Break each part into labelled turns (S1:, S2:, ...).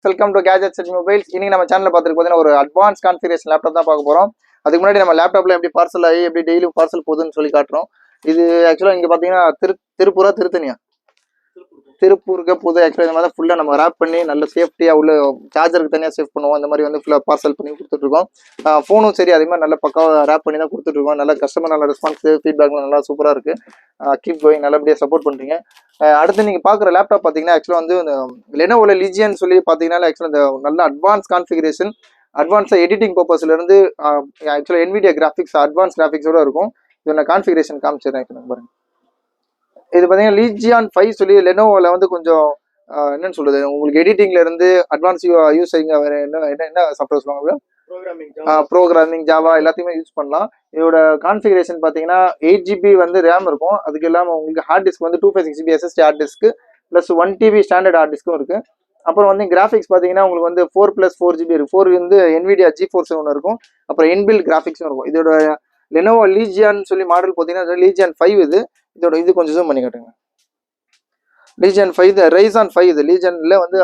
S1: Welcome to gadgets and mobiles. இன்னைக்கு நம்ம சேனல்ல பார்த்துருக்கு பார்த்தீங்கன்னா ஒரு அட்வான்ஸ் கான்ஃபிகரேஷன் லேப்டாப் தான் பார்க்க போறோம். அதுக்கு முன்னாடி நம்ம லேப்டாப்ல எப்படி பார்சல் ஆகி எப்படி டெய்லி பார்சல் போகுதுன்னு சொல்லி காட்டுறோம். இது ஆக்சுவலாக இங்கே பார்த்தீங்கன்னா திருப்பூரா திருத்தணியா திருப்பூருக்கு புது ஆக்சுவலாக இந்த மாதிரி ஃபுல்லாக நம்ம ரேப் பண்ணி நல்ல சேஃப்டியாக உள்ள சார்ஜருக்கு தனியாக சேவ் பண்ணுவோம். இந்த மாதிரி வந்து ஃபுல்லாக பார்சல் பண்ணி கொடுத்துட்ருக்கோம். ஃபோனும் சரி அதே மாதிரி நல்ல பக்காவாக ரேப் பண்ணி தான் கொடுத்துட்ருக்கோம். நல்ல கஸ்டமர் நல்ல ரெஸ்பான்ஸ் ஃபீட்பேக்லாம் நல்லா சூப்பராக இருக்குது. கீப் கோயிங், நல்லபடியாக சப்போர்ட் பண்ணுறீங்க. அடுத்து நீங்கள் பார்க்குற லேப்டாப் பார்த்தீங்கன்னா ஆக்சுவலாக வந்து லெனோவோல லீஜியன் சொல்லி பார்த்தீங்கன்னா ஆக்சுவலாக இந்த நல்ல அட்வான்ஸ் கான்ஃபிகரேஷன் அட்வான்ஸாக எடிட்டிங் பர்பஸ்லேருந்து ஆக்சுவலாக NVIDIA கிராஃபிக்ஸ் அட்வான்ஸ் கிராஃபிக்ஸோடு இருக்கும். இது நான் கான்ஃபிகரேஷன் காமிச்சிடுறேன் பாருங்கள். இது பார்த்தீங்கன்னா லீஜியான் 5 சொல்லி லெனோவோல வந்து கொஞ்சம் என்னன்னு சொல்றது, உங்களுக்கு எடிட்டிங்ல இருந்து அட்வான்ஸ் யூஸ் என்ன சாஃப்ட்வேர் சொல்லுவாங்க, ப்ரோக்ராமிங் ஜாவா எல்லாத்தையுமே யூஸ் பண்ணலாம். இதோட கான்ஃபிகரேஷன் பார்த்தீங்கன்னா 8GB வந்து ரேம் இருக்கும். அதுக்கு இல்லாமல் உங்களுக்கு ஹார்ட் டிஸ்க் வந்து 256GB SSD hard disk plus 1TB standard hard டிஸ்க்கும் இருக்கு. அப்புறம் வந்து கிராஃபிக்ஸ் பார்த்தீங்கன்னா உங்களுக்கு வந்து 4+4GB இருக்கு. 4 வந்து NVIDIA GeForce ஒன்று இருக்கும். அப்புறம் இன்பில்ட் கிராஃபிக்ஸும் இருக்கும். இதோட லெனோவோ லீஜியான் சொல்லி மாடல் பார்த்தீங்கன்னா லீஜியான் 5 இது கொஞ்சம் ஜூம் பண்ணி காட்டுங்க. லீஜியன் 5 Ryzen 5 இது லீஜியன்ல வந்து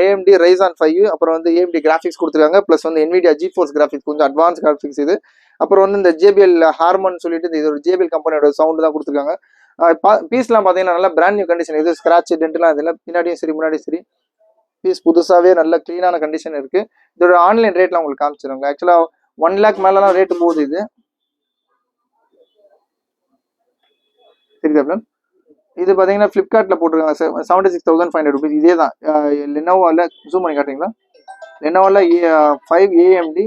S1: AMD Ryzen 5, அப்புறம் வந்து AMD கிராஃபிக்ஸ் கொடுத்துருக்காங்க. ப்ளஸ் வந்து NVIDIA GeForce கிராஃபிக்ஸ் கொஞ்சம் அட்வான்ஸ் கிராஃபிக்ஸ் இது. அப்புறம் வந்து இந்த JBL ஹார்மன் சொல்லிட்டு இது ஒரு JBL கம்பெனியோட சவுண்டு தான் கொடுத்துருக்காங்க. பீஸ்லாம் பார்த்தீங்கன்னா நல்லா பிராண்ட் நியூ கண்டிஷன். இது ஸ்கிராட்ச் டென்ட்லாம் இதெல்லாம் பின்னாடியும் சரி முன்னாடியும் சரி பீஸ் புதுசாகவே நல்ல க்ளீனான கண்டிஷன் இருக்குது. இதோட ஆன்லைன் ரேட்லாம் உங்களுக்கு காமிச்சிருங்க. ஆக்சுவலாக 1 lakh மேலாம் ரேட்டு போகுது. இது சரிதா? இது பார்த்தீங்கன்னா ஃப்ளிப்கார்ட்டில் போட்டிருக்காங்க 76,500 rupees. இதே தான் லெனோவோவில் ஜூம் பண்ணி காட்டுறீங்களா? லெனோவோவில் 5 AMD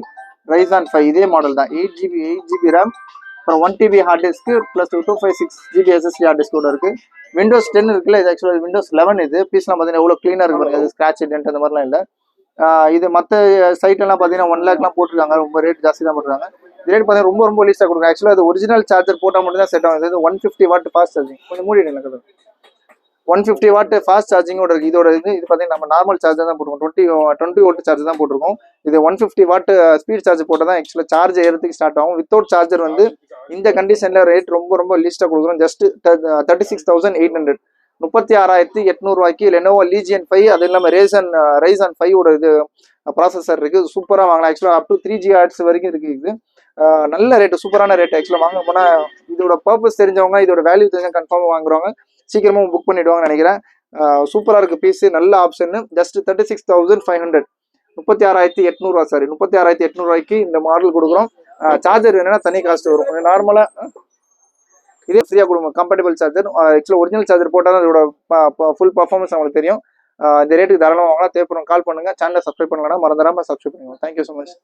S1: Ryzen 5 இதே மாடல் தான். 8GB ரேம், அப்புறம் 1TB ஹார்ட் டிஸ்க்கு ப்ளஸ் 256GB SSD ஹார்ட் டிஸ்கோட இருக்குது. Windows 10 இருக்குல்ல, இது ஆக்சுவலாக Windows 11. இது பீஸ்லாம் பார்த்தீங்கன்னா எவ்வளோ க்ளீனாக இருக்குது, அது ஸ்க்ராட்ச் டென்ட் அந்த மாதிரிலாம் இல்லை. இது மற்ற சைட்லாம் பார்த்தீங்கன்னா 1 lakh போட்டிருக்காங்க. ரொம்ப ரேட் ஜாஸ்தி தான் போட்டுருக்காங்க. ரேட் பார்த்தீங்கன்னா ரொம்ப லீஸ்ட்டாக கொடுக்கும். ஆக்சுவலாக அது ஒரிஜினல் சார்ஜர் போட்டால் மட்டும் தான் செட் ஆகும். இது 150 வாட் ஃபாஸ்ட் சார்ஜிங். கொஞ்சம் மூடி எனக்கு 150 வாட் ஃபாஸ்ட் சார்ஜிங்கோட இருக்குது. இதோட இது பார்த்தீங்கன்னா நம்ம நார்மல் சார்ஜர் தான் போட்டிருக்கோம். 20 வாட் சார்ஜர் தான் போட்டிருக்கோம். இது 150 வாட் ஸ்பீட் சார்ஜ் போட்டால் தான் ஆக்சுவலாக சார்ஜ் ஏறதுக்கு ஸ்டார்ட் ஆகும். வித்தவுட் சார்ஜர் வந்து இந்த கண்டிஷனில் ரேட் ரொம்ப லீஸ்ட்டாக கொடுக்குறோம். ஜஸ்ட் 36,800 36,800 ரூபாய்க்கு லெனோவோ லீஜியன் 5. அது இல்லாமல் Ryzen 5 இது ப்ராசஸர் இருக்குது. சூப்பராக வாங்கலாம். ஆக்சுவலாக அப் டு 3GHz வரைக்கும் இருக்குது. இது நல்ல ரேட்டு, சூப்பரான ரேட். ஆக்சுவலாக வாங்க போனால் இதோட பர்பஸ் தெரிஞ்சவங்க, இதோட வேல்யூ தெரிஞ்சவங்க கன்ஃபார்மாக வாங்குறவங்க சீக்கிரமாக புக் பண்ணிவிடுவாங்கன்னு நினைக்கிறேன். சூப்பராக இருக்குது பீஸு, நல்ல ஆப்ஷன். ஜஸ்ட் 36,500 36,800 சாரி 36,800 ரூபாய்க்கு இந்த மாடல் கொடுக்குறோம். சார்ஜர் என்னன்னா தனி காஸ்ட் வரும். கொஞ்சம் நார்மலாக இதே ஃப்ரீயாக கொடுக்கும் கம்பேட்டபிள் சார்ஜர். ஆக்சுவலாக ஒரிஜினல் சார்ஜர் போட்டால் தான் இதோட ஃபுல் பர்ஃபார்மன்ஸ் அவங்களுக்கு தெரியும். இந்த ரேட்டுக்கு தாராளமாக வாங்கலாம். தேவைப்படும் கால் பண்ணுங்கள். சேனலை சப்ஸ்கிரைப் பண்ணலாம், மறந்துடாமல் சப்ஸ்கிரைப் பண்ணுங்கள். Thank you so much.